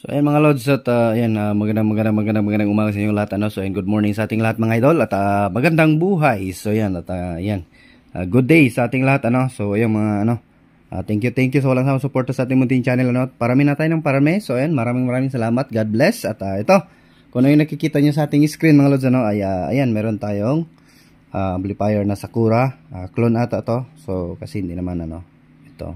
So ayan mga lods, at ayan, magandang umaga sa inyong lahat, ano. So ayan, good morning sa ating lahat mga idol, at magandang buhay. So ayan, at ayan, good day sa ating lahat, ano. So ayan mga ano, thank you sa walang sawang suporta sa ating munting channel, ano. Parami na tayo ng parami. So ayan, maraming salamat, God bless. At ito, kung ano yung nakikita nyo sa ating screen mga lods, ano, ay ayan, meron tayong amplifier na Sakura, clone ata to. So kasi hindi naman ano, ito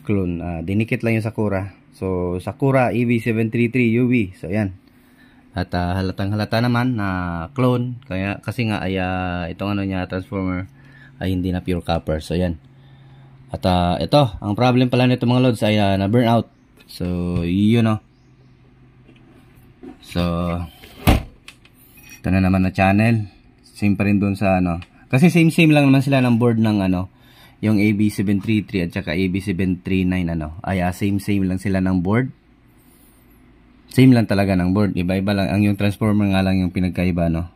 clone, dinikit lang yung Sakura. So Sakura EV733 UV. So ayan. At halatang halata naman na clone, kaya kasi nga ay itong ano niya, transformer ay hindi na pure copper. So ayan. At ito, ang problem pala nito mga lods ay na burn out. So yun, no. So ito na naman na channel. Same pa rin doon sa ano. Kasi same lang naman sila ng board ng ano, yung AB733 at saka AB739, ano, ay same lang sila ng board. Same lang talaga ng board, iba-iba lang ang yung transformer nga lang yung pinagkaiba, no.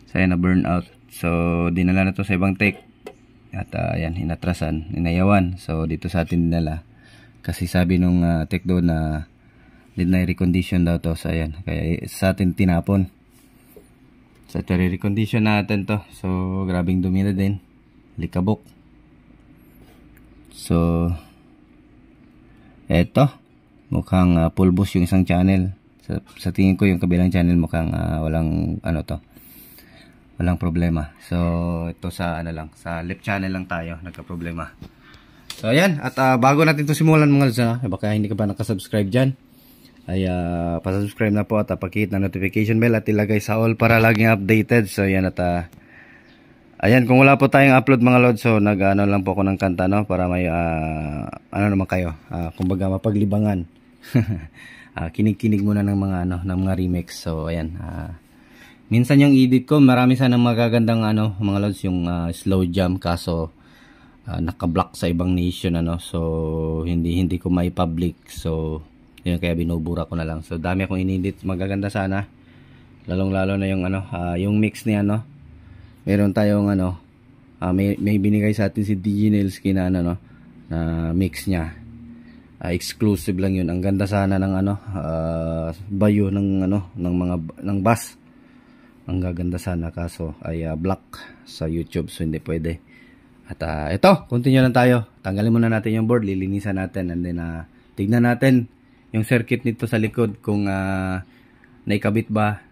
So ayan, na burn out. So dinala na to sa ibang tech. At ayan, inatrasan, inayawan. So dito sa atin dinala. Kasi sabi nung tech doon na need na recondition daw to. So ayan, kaya sa atin tinapon. So ito, recondition natin to. So grabing dumi na din, likabok. So eto, mukhang pulbos yung isang channel. Sa tingin ko yung kabilang channel mukhang walang ano to, walang problema. So ito sa ano lang, sa left channel lang tayo nagka-problema. So ayan, at bago natin to simulan mga lods, baka hindi ka pa nakasubscribe dyan, ay pasubscribe na po at pakihit na notification bell at ilagay sa all para laging updated. So ayan, at ayan, kung wala po tayong upload mga lods, so nag-ano lang po ako ng kanta, no, para may ano naman kayo, kumbaga mapaglibangan. Kinig-kinig muna ng mga ano, ng mga remix. So ayan, minsan yung edit ko, marami sanang magagandang ano mga lods, yung slow jam, kaso naka-block sa ibang nation, ano. So hindi ko mai-public. So yun, kaya binubura ko na lang. So dami akong inedit, magaganda sana. Lalong-lalo na yung ano, yung mix ni ano. Meron tayong ano, may binigay sa atin si DJ Nelsky na ano, no, na mix niya. Exclusive lang yun. Ang ganda sana ng ano, bayo ng ano, ng bass. Ang gaganda sana, kaso ay block sa YouTube, so hindi pwede. At ito, continue lang tayo. Tanggalin muna natin yung board, lilinisan natin, and then tignan natin yung circuit nito sa likod kung naikabit ba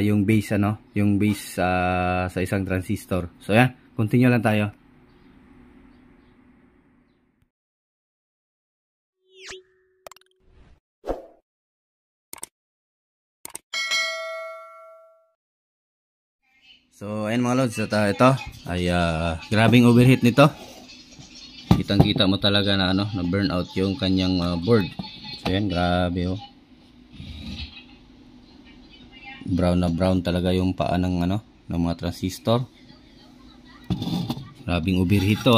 yung base, ano, yung base sa isang transistor. So yan, continue lang tayo. So ayan mga lods, at ito ay grabing overheat nito. Kitang-kita mo talaga na ano, na burn out yung kanyang board. So yan, grabe, oh. Brown na brown talaga yung paa ng ano, ng mga transistor. Grabing overheat to,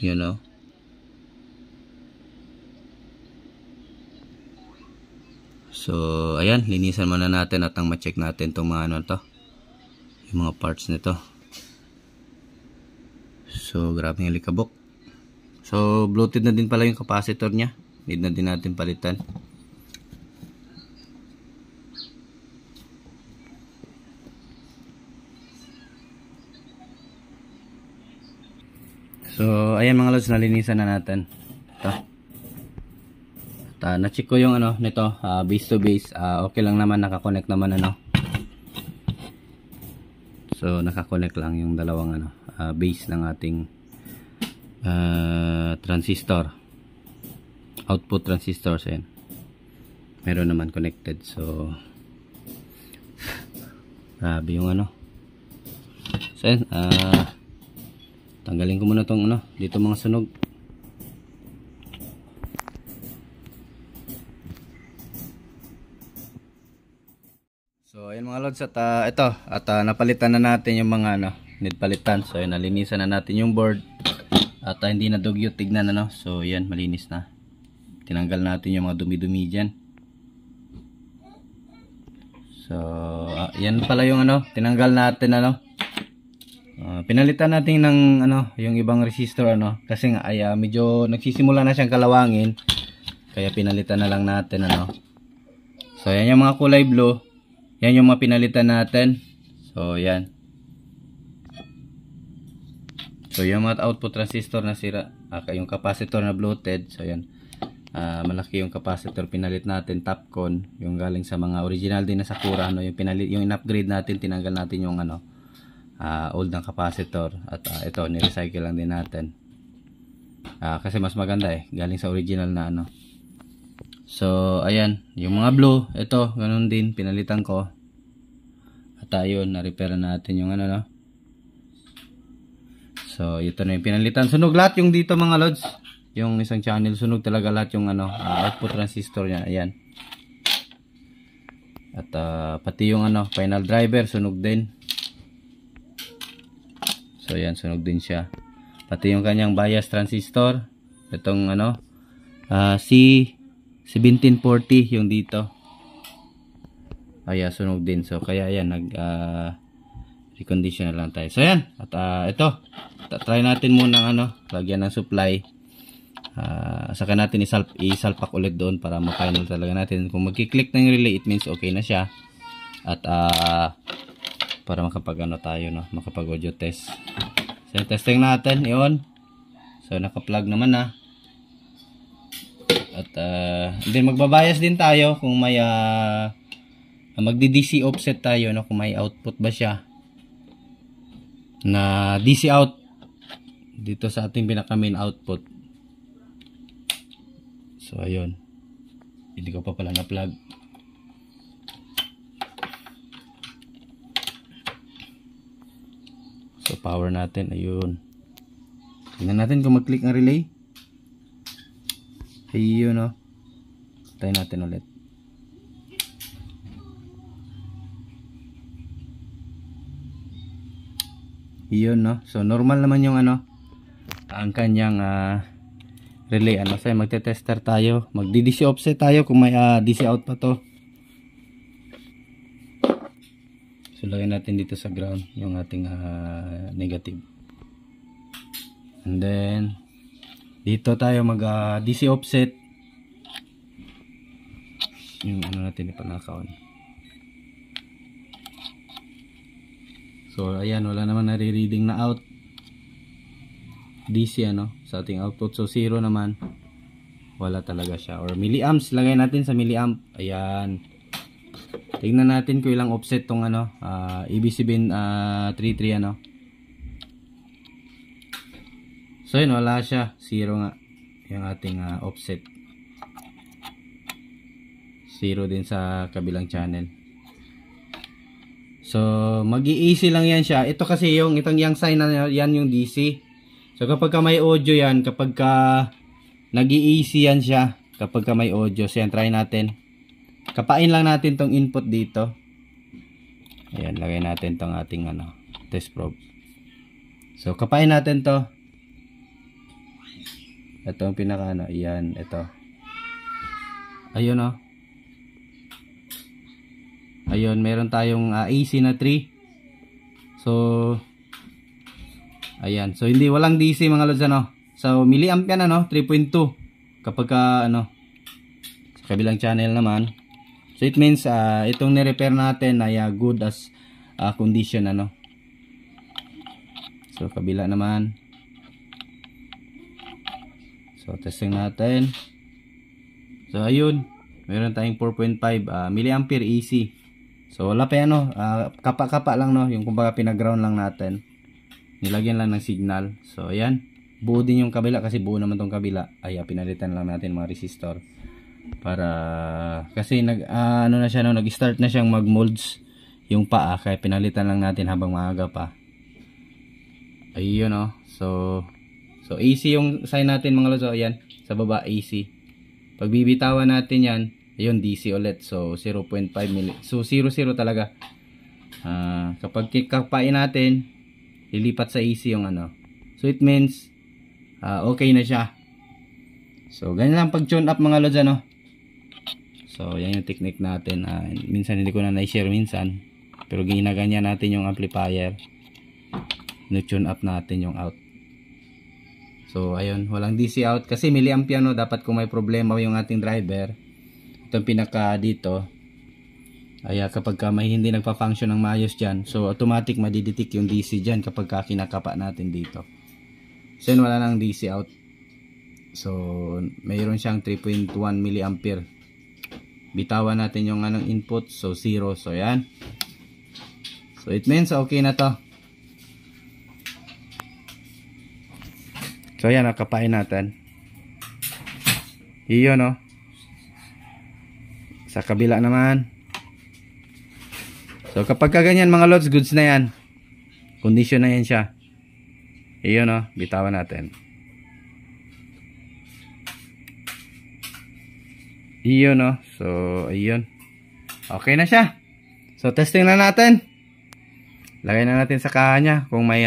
you know. So ayan, linisan muna natin at ma-check natin itong mga ano to, yung mga parts nito. So grabe yung likabok. So bloated na din pala yung capacitor nya. Need na din natin palitan. So ayan mga lods, nalinisan na natin ito. At na-check ko yung ano nito, base to base, okay lang naman, nakakonect naman ano. So nakakonect lang yung dalawang ano, base ng ating transistor, output transistors. Ayan, meron naman connected. So grabe yung ano. So ayan, tanggalin ko muna tong ano dito, mga sunog. So ayun mga lods, at ito, at napalitan na natin yung mga ano, need palitan. So ayun, nalinisan na natin yung board at hindi na dugyot, tignan ano. So yan, malinis na. Tinanggal natin yung mga dumi-dumi dyan. So yan pala yung ano, tinanggal natin ano. Pinalitan natin ng ano, yung ibang resistor ano, kasi nga ay medyo nagsisimula na siyang kalawangin, kaya pinalitan na lang natin ano. So yan yung mga kulay blue, yan yung mga pinalitan natin. So yan. So yung mga output transistor na sira, yung capacitor na bloated. So yan, malaki yung capacitor, pinalit natin Topcon, yung galing sa mga original din na Sakura ano, yung pinalit, yung in-upgrade natin, tinanggal natin yung ano, old ng capacitor. At ito, ni-recycle lang din natin, kasi mas maganda galing sa original na ano. So ayan, yung mga blue, ito ganun din, pinalitan ko. At ayun, na-repair natin yung ano no. So ito na yung pinalitan. Sunog lahat yung dito mga lods, yung isang channel, sunog talaga lahat yung ano, output transistor niya. Ayan. At pati yung ano, final driver sunog din. So ayan, sunog din siya. Pati yung kanyang bias transistor, itong ano, C1740 yung dito, ayan, sunog din. So kaya ayan, nag recondition na lang tayo. So ayan, at ito, try natin muna ano, lagyan ng supply, saka natin isalpak ulit doon para ma-final talaga natin. Kung magki-click ng relay, it means okay na siya. At para makapag ano tayo no, makapag audio test. So testing natin, yun. So naka-plug naman na. At then magbabayas din tayo kung may magdi-DC offset tayo no, kung may output ba siya na DC out dito sa ating pinaka main output. So ayun, hindi ko pa pala na-plug. So power natin, ayun. Tingnan natin kung mag-click ang relay. Ayun no. Try natin ulit. Ayun no. So normal naman yung ano, ang kanyang relay ano. So magte-tester tayo, magdi-DC offset tayo kung may DC out pa to. So lagyan natin dito sa ground yung ating negative. And then dito tayo mag DC offset yung ano natin, ipanakaon. So ayan, wala naman nare-reading na out DC ano sa ating output. So 0 naman, wala talaga siya. Or milliamps, lagay natin sa milliamp. Ayan, tingnan natin kung ilang offset tong ano, ABC bin 33 ano. So yun, wala siya, 0 nga yung ating offset. 0 din sa kabilang channel. So mag-i-AC lang yan siya. Ito kasi yung itong yang sign na yan yung DC. So kapag ka may audio yan, kapag ka nag-i-AC yan siya, kapag ka may audio. So yan, try natin. Kapain lang natin tong input dito. Ayan, lagay natin tong ating ano, test probe. So kapain natin to. Ito ang pinaka ano, ayan, ito. Ayun oh. Ayun, meron tayong AC na 3. So ayan, so hindi, walang DC mga lods ano. So milliamp yan ano, 3.2 kapag ka ano sa kabilang channel naman. So it means itong ni-repair natin ay good as condition ano. So kabila naman. So testing natin. So ayun, meron tayong 4.5 milliampere AC. So wala pa yan, no? Kapa-kapa lang, no? Yung kumbaga pinag-ground lang natin. Nilagyan lang ng signal. So ayan, buo din yung kabila kasi buo naman tong kabila. Ay, pinalitan lang natin mga resistor. Para kasi ano na siya, no? Nag-start na siyang mag-molds yung paa, kaya pinalitan lang natin habang maaga pa. Ayun, no? So AC yung sign natin mga lods. Ayan, sa baba AC. Pag bibitawan natin yan, ayun, DC ulit. So 0.5 mili. So 00 talaga. Kapag kikapain natin, lilipat sa AC yung ano. So it means okay na siya. So ganyan lang pag tune up mga lods, ano. So yan yung technique natin. Minsan hindi ko na na-share minsan, pero ginaganyan natin yung amplifier. No-tune up natin yung out. So ayun, walang DC out kasi milliamp yan, no? Dapat kung may problema yung ating driver, itong pinaka dito, ay kapag may hindi nagpa-function ng maayos dyan, so automatic madidetect yung DC dyan kapag kinakapa natin dito. So yun, wala nang DC out. So mayroon siyang 3.1 milliampere. Bitawan natin yung anong input, so 0. So yan. So it means okay na to. So yan, nakapain natin. Iyon, no? Sa kabila naman. So kapag kaganyan mga lods, goods na yan. Condition na yan siya. Iyon, no? Bitawan natin. Iyon, no? So ayun. Okay na siya. So testing na natin. Lagay na natin sa kaha niya kung may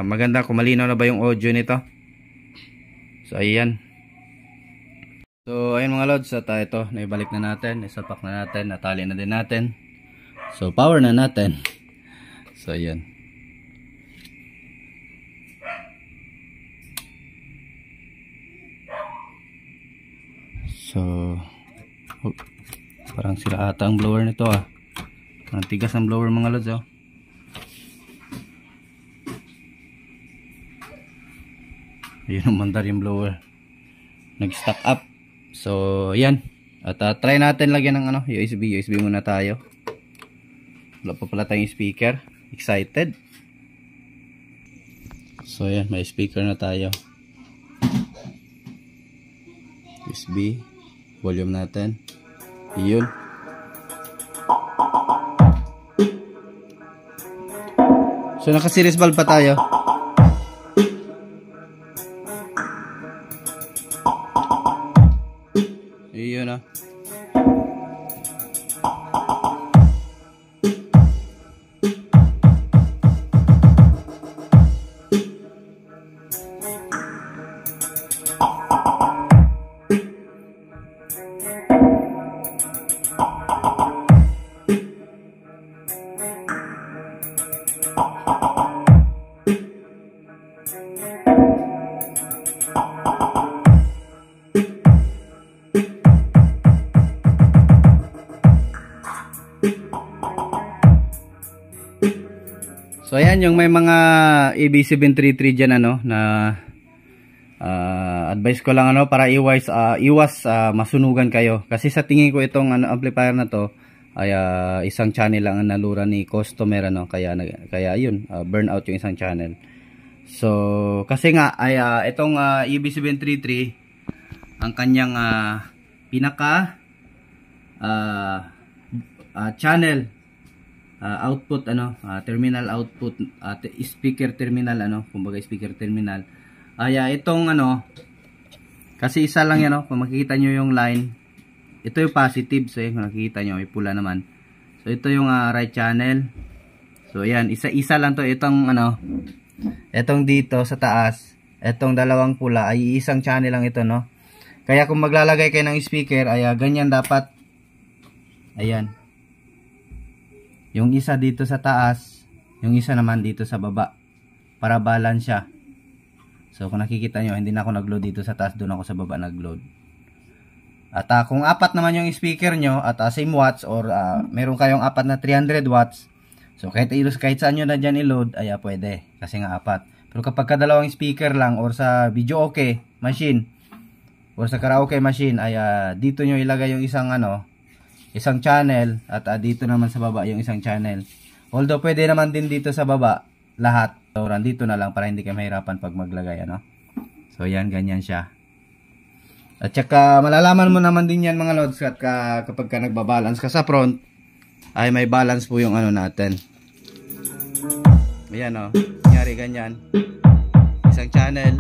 maganda, kung malinaw na ba yung audio nito. So ayan. So ayan mga lods, at ito, naibalik na natin, isapak na natin, natali na din natin. So power na natin. So ayan. So parang sila ata ang blower nito, ang tigas ang blower mga lods, oh. Ayun, mandar yung blower, nag-stack up. So yan, at try natin lagyan ng ano, USB muna tayo. Wala pa pala tayong speaker. Excited. So yan, may speaker na tayo. USB, volume natin. Yun. So naka-series valve pa tayo. Yun, ah. So ayan, yung may mga EB733 dyan, ano, na advice ko lang, ano, para iwas masunugan kayo. Kasi sa tingin ko itong amplifier na to ay isang channel lang ang nalura ni customer, ano, kaya yun, burn out yung isang channel. So kasi nga ay itong EB733, ang kanyang pinaka channel output, ano, terminal output, speaker terminal, ano, kumbaga speaker terminal, ay itong ano, kasi isa lang yan, no? Kung makikita nyo yung line, ito yung positive. So kung nakikita nyo, may pula naman. So ito yung right channel. So yan, isa lang to. Itong ano, itong dito sa taas, itong dalawang pula ay isang channel lang ito, no? Kaya kung maglalagay kayo ng speaker, ay ganyan dapat. Ayan, yung isa dito sa taas, yung isa naman dito sa baba, para balance siya. So kung nakikita nyo, hindi na ako nag-load dito sa taas, doon ako sa baba nag-load. At kung apat naman yung speaker nyo at same watts, or meron kayong apat na 300 watts, so kahit saan nyo na dyan i-load, ay pwede, kasi nga apat. Pero kapag dalawang speaker lang, or sa video okay machine, or sa karaoke machine ay dito nyo ilagay yung isang isang channel at dito naman sa baba yung isang channel. Although pwede naman din dito sa baba lahat. So dito na lang para hindi kayo mahirapan pag maglagay So yan, ganyan siya. At saka malalaman mo naman din yan mga lods at kapag ka nagbabalance ka sa front ay may balance po yung natin. Ayan nangyari ganyan. Isang channel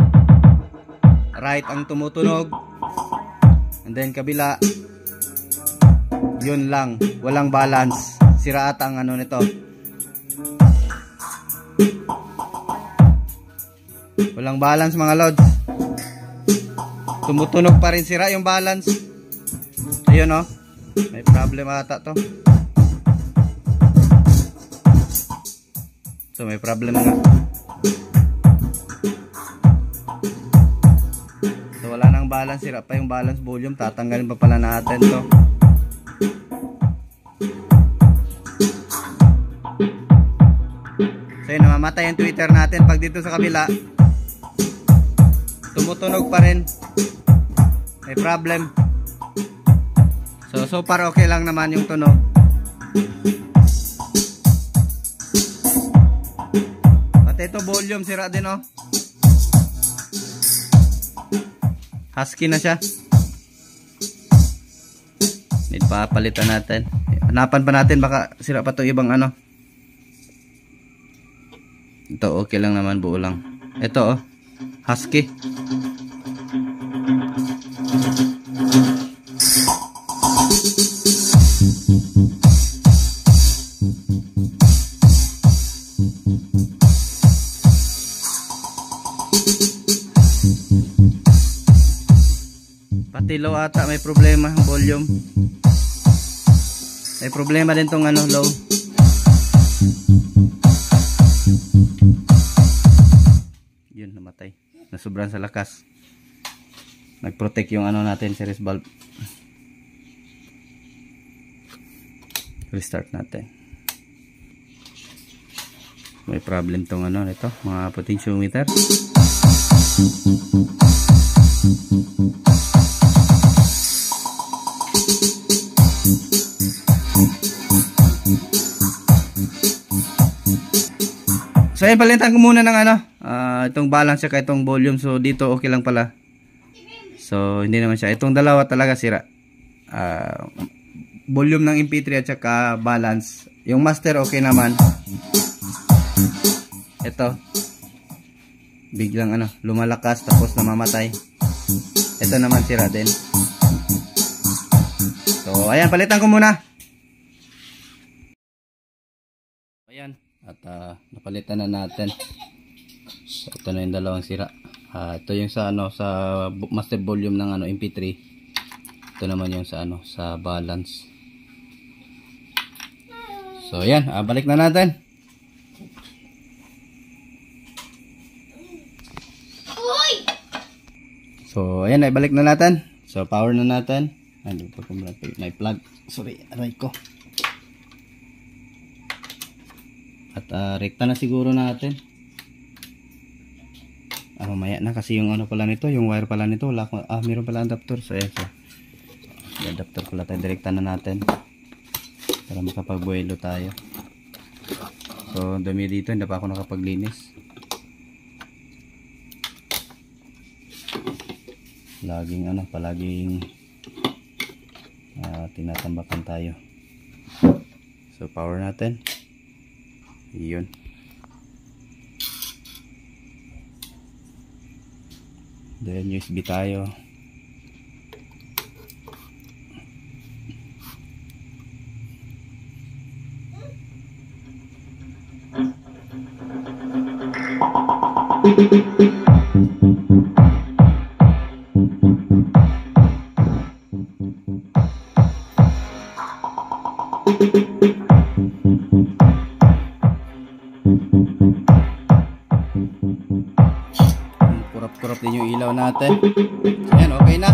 right ang tumutunog, and then kabila yun lang, walang balance, sira ata ang nito. Walang balance mga lods, tumutunog pa rin, sira yung balance. Ayun may problem ata to. So may problem nga. So wala nang balance, sira pa yung balance volume. Tatanggalin pa pala natin to. So yun, namamatay yung tweeter natin. Pag dito sa kabila tumutunog pa rin, may problem. So far okay lang naman yung tunog. Pati ito volume sira din husky na siya. Need pa palitan natin. Hanapan pa natin, baka sira pa to ibang Ito okay lang naman, buo lang. Ito husky. Pati low ata may problema, volume. May problema din tong low. Yun, namatay. Nasobran sa lakas. Nag-protect yung natin, series valve. Restart natin. May problem tong ito, mga potentiometer. So ayan, palitan ko muna ng itong balance at itong volume. So dito okay lang pala. So hindi naman siya. Itong dalawa talaga sira. Volume ng MP3 at saka balance. Yung master okay naman. Ito biglang lumalakas tapos namamatay. Ito naman sira din. So ayan, palitan ko muna. Ayan, at napalitan na natin. So, ito na yung dalawang sira. Ito yung sa sa master volume ng MP3. Ito naman yung sa sa balance. So ayan, balik na natin. So ayan, ibalik na natin. So power na natin. May plug. Sorry, aray ko. At rekta na siguro natin. Mamaya na kasi yung pala nito, yung wire pala nito, wala ko, meron pala adapter. So ayan, yung adapter pala tayo, direkta na natin para makapagbuelo tayo. So dumi dito, hindi pa ako nakapaglinis. Palaging tinatambakan tayo. So power natin. Yun. Then USB tayo. Kurap-kurap din yung ilaw natin. So, ayan, okay na.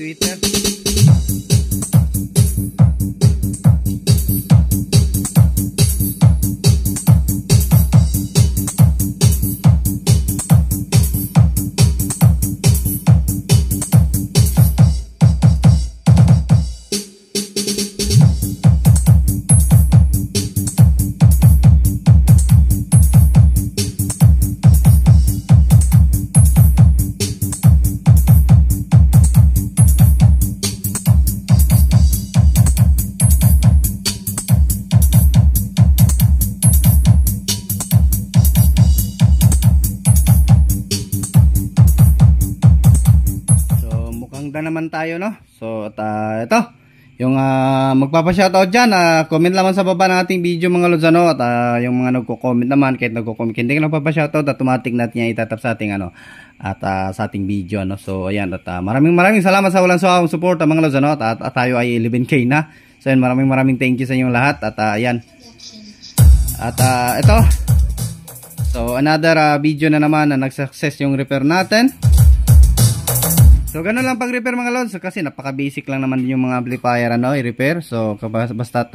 Twitter. Na naman tayo, no? So at ito yung magpapa-shoutout dyan, comment naman sa baba ng ating video mga lods, ano? At yung mga nagko-comment naman, kahit nagko-comment hindi ka nagpapa-shoutout, automatic natin yan itatap sa ating at sa ating video, no? So ayan, at maraming salamat sa walang sawang support mga lods, ano? At tayo ay 11k na. So ayan, maraming thank you sa inyong lahat. At ayan, at ito, so another video na naman na nag-success yung repair natin. So ganun lang pag-repair mga lods, kasi napaka-basic lang naman din yung mga amplifier i-repair. So basta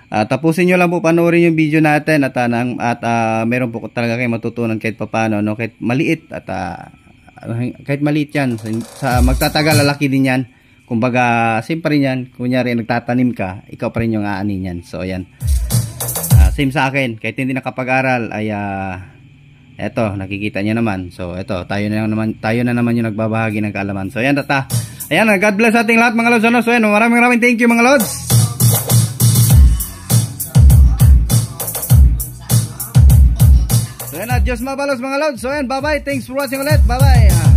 tapusin nyo lang po panoorin yung video natin, at meron po talaga kayo matutunan kahit papaano, no? Kahit maliit, at kahit maliit yan, sa magtatagal lalaki din yan. Kumbaga same pa rin yan. Kunyari nagtatanim ka, ikaw pa rin yung aanin yan. So ayan, same sa akin, kahit hindi nakapag-aral ay eto, nakikita niyo naman. So eto, tayo na naman yung nagbabahagi ng kaalaman. So ayan, ayan, God bless ating lahat mga lods, ano? So ayan, maraming thank you mga lods. So ayan, Diyos mabalos mga lods. So ayan, bye bye, thanks for watching ulit, bye bye.